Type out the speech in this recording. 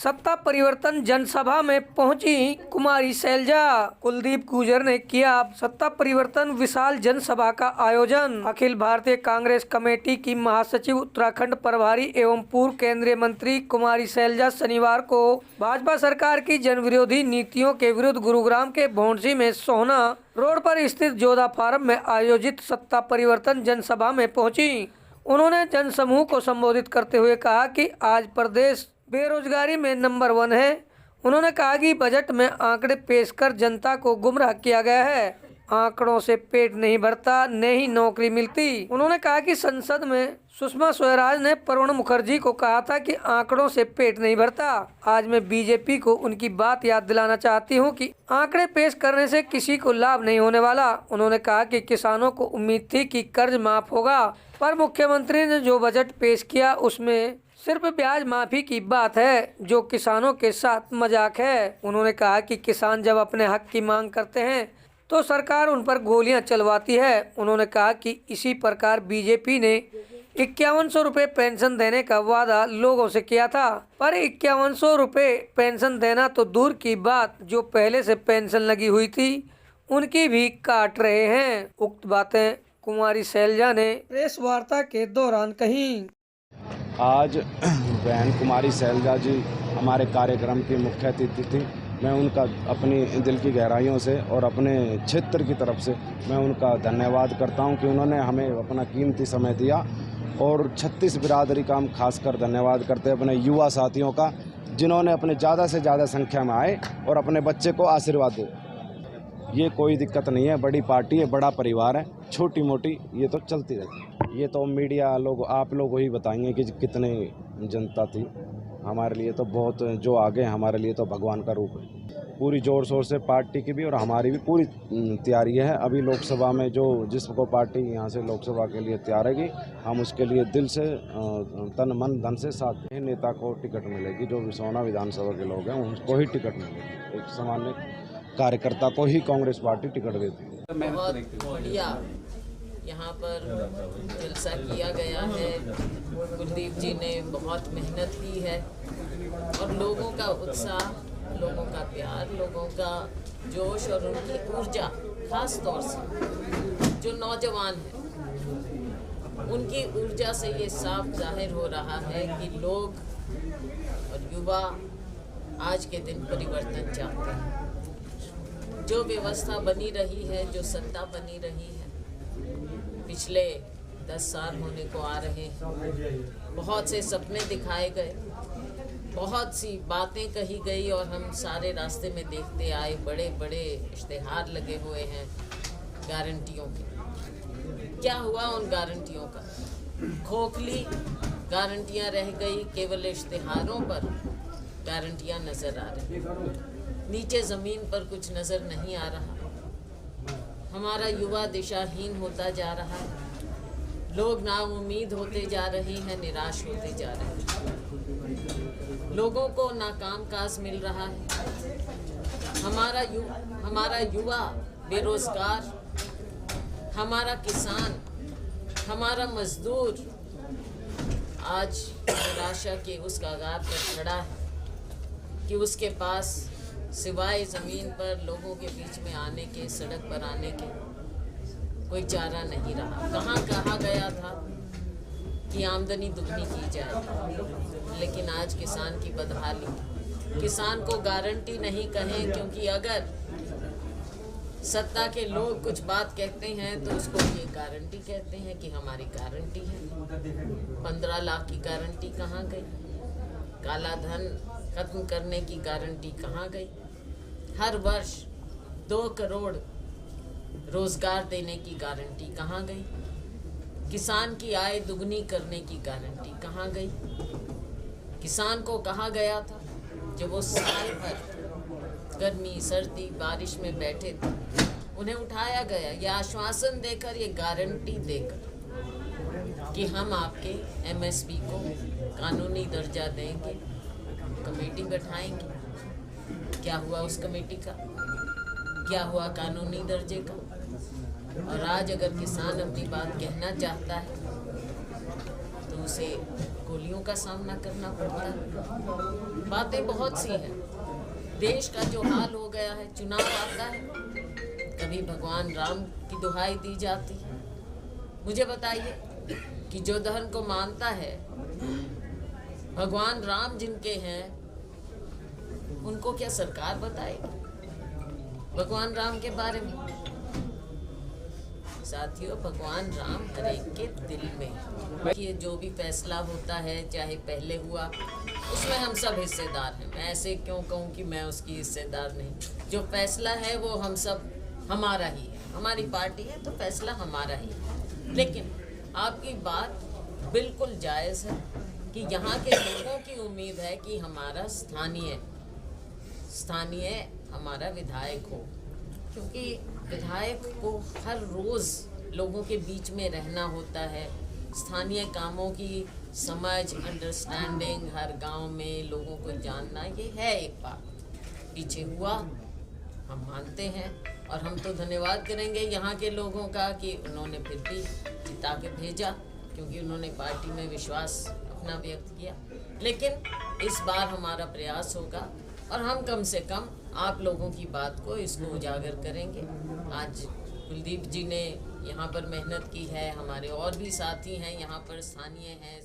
सत्ता परिवर्तन जनसभा में पहुंची कुमारी शैलजा। कुलदीप गुर्जर ने किया सत्ता परिवर्तन विशाल जनसभा का आयोजन। अखिल भारतीय कांग्रेस कमेटी की महासचिव, उत्तराखंड प्रभारी एवं पूर्व केंद्रीय मंत्री कुमारी शैलजा शनिवार को भाजपा सरकार की जनविरोधी नीतियों के विरुद्ध गुरुग्राम के भौंडसी में सोहना रोड पर स्थित जोधा फार्म में आयोजित सत्ता परिवर्तन जनसभा में पहुंची। उन्होंने जनसमूह को संबोधित करते हुए कहा कि आज प्रदेश बेरोजगारी में नंबर 1 है। उन्होंने कहा कि बजट में आंकड़े पेश कर जनता को गुमराह किया गया है। आंकड़ों से पेट नहीं भरता, न ही नौकरी मिलती। उन्होंने कहा कि संसद में सुषमा स्वराज ने प्रणब मुखर्जी को कहा था कि आंकड़ों से पेट नहीं भरता। आज मैं बीजेपी को उनकी बात याद दिलाना चाहती हूं कि आंकड़े पेश करने से किसी को लाभ नहीं होने वाला। उन्होंने कहा कि किसानों को उम्मीद थी कि कर्ज माफ होगा, पर मुख्यमंत्री ने जो बजट पेश किया उसमें सिर्फ ब्याज माफी की बात है, जो किसानों के साथ मजाक है। उन्होंने कहा कि किसान जब अपने हक की मांग करते हैं तो सरकार उन पर गोलियां चलवाती है। उन्होंने कहा कि इसी प्रकार बीजेपी ने 5100 रुपये पेंशन देने का वादा लोगों से किया था, पर 5100 रुपये पेंशन देना तो दूर की बात, जो पहले से पेंशन लगी हुई थी उनकी भी काट रहे हैं। उक्त बातें कुमारी शैलजा ने प्रेस वार्ता के दौरान कही। आज बहन कुमारी शैलजा जी हमारे कार्यक्रम की मुख्य अतिथि थी। मैं उनका अपनी दिल की गहराइयों से और अपने क्षेत्र की तरफ से मैं उनका धन्यवाद करता हूं कि उन्होंने हमें अपना कीमती समय दिया। और 36 बिरादरी का हम खासकर धन्यवाद करते हैं अपने युवा साथियों का, जिन्होंने अपने ज़्यादा से ज़्यादा संख्या में आए और अपने बच्चे को आशीर्वाद दे। ये कोई दिक्कत नहीं है, बड़ी पार्टी है, बड़ा परिवार है, छोटी मोटी ये तो चलती रहती है। ये तो मीडिया लोग, आप लोग ही बताएंगे कि कितने जनता थी। हमारे लिए तो बहुत, जो आगे हमारे लिए तो भगवान का रूप है। पूरी ज़ोर शोर से पार्टी की भी और हमारी भी पूरी तैयारी है। अभी लोकसभा में जो जिसको पार्टी यहाँ से लोकसभा के लिए तैयार है, हम उसके लिए दिल से तन मन धन से साथ हैं। नेता को टिकट मिलेगी, जो सोहना विधानसभा के लोग हैं उनको ही टिकट मिलेगी। एक सामान्य कार्यकर्ता को ही कांग्रेस पार्टी टिकट देती है। बहुत बढ़िया यहाँ पर जलसा किया गया है। कुलदीप जी ने बहुत मेहनत की है और लोगों का उत्साह, लोगों का प्यार, लोगों का जोश और उनकी ऊर्जा, खास तौर से जो नौजवान हैं, उनकी ऊर्जा से ये साफ जाहिर हो रहा है कि लोग और युवा आज के दिन परिवर्तन चाहते हैं। जो व्यवस्था बनी रही है, जो सत्ता बनी रही है, पिछले 10 साल होने को आ रहे हैं। बहुत से सपने दिखाए गए, बहुत सी बातें कही गई और हम सारे रास्ते में देखते आए। बड़े बड़े इश्तिहार लगे हुए हैं गारंटियों के। क्या हुआ उन गारंटियों का? खोखली गारंटियां रह गई, केवल इश्तिहारों पर गारंटियां नजर आ रही, नीचे ज़मीन पर कुछ नज़र नहीं आ रहा। हमारा युवा दिशाहीन होता जा रहा है। लोग नाउम्मीद होते जा रहे हैं, निराश होते जा रहे हैं। लोगों को नाकाम काज मिल रहा है। हमारा युवा बेरोजगार, हमारा किसान, हमारा मजदूर आज निराशा के उस कगार पर खड़ा है कि उसके पास सिवाय ज़मीन पर लोगों के बीच में आने के, सड़क पर आने के कोई चारा नहीं रहा। कहाँ कहा गया था कि आमदनी दुगनी की जाए, लेकिन आज किसान की बदहाली। किसान को गारंटी नहीं कहें, क्योंकि अगर सत्ता के लोग कुछ बात कहते हैं तो उसको ये गारंटी कहते हैं कि हमारी गारंटी है। 15 लाख की गारंटी कहाँ गई? काला धन खत्म करने की गारंटी कहाँ गई? हर वर्ष 2 करोड़ रोजगार देने की गारंटी कहाँ गई? किसान की आय दुगनी करने की गारंटी कहाँ गई? किसान को कहा गया था जब वो साल भर गर्मी, सर्दी, बारिश में बैठे थे, उन्हें उठाया गया ये आश्वासन देकर, ये गारंटी देकर कि हम आपके MSP को कानूनी दर्जा देंगे, कमेटी बैठाएंगे। क्या हुआ उस कमेटी का? क्या हुआ कानूनी दर्जे का? और आज अगर किसान अपनी बात कहना चाहता है तो उसे गोलियों का सामना करना पड़ता है। बातें बहुत सी हैं। देश का जो हाल हो गया है, चुनाव आता है, कभी भगवान राम की दुहाई दी जाती है। मुझे बताइए कि जो धर्म को मानता है, भगवान राम जिनके हैं, उनको क्या सरकार बताएगी भगवान राम के बारे में? साथियों, भगवान राम हर एक के दिल में। ये जो भी फैसला होता है, चाहे पहले हुआ, उसमें हम सब हिस्सेदार हैं। मैं ऐसे क्यों कहूँ कि मैं उसकी हिस्सेदार नहीं। जो फैसला है वो हम सब, हमारा ही है। हमारी पार्टी है तो फैसला हमारा ही है। लेकिन आपकी बात बिल्कुल जायज़ है कि यहाँ के लोगों की उम्मीद है कि हमारा स्थानीय हमारा विधायक हो, क्योंकि विधायक को हर रोज़ लोगों के बीच में रहना होता है। स्थानीय कामों की समझ, अंडरस्टैंडिंग, हर गांव में लोगों को जानना, ये है एक बात। पीछे हुआ, हम मानते हैं, और हम तो धन्यवाद करेंगे यहाँ के लोगों का कि उन्होंने फिर भी जिता के भेजा, क्योंकि उन्होंने पार्टी में विश्वास अपना व्यक्त किया। लेकिन इस बार हमारा प्रयास होगा और हम कम से कम आप लोगों की बात को, इसको उजागर करेंगे। आज कुलदीप जी ने यहाँ पर मेहनत की है, हमारे और भी साथी हैं यहाँ पर, स्थानीय हैं,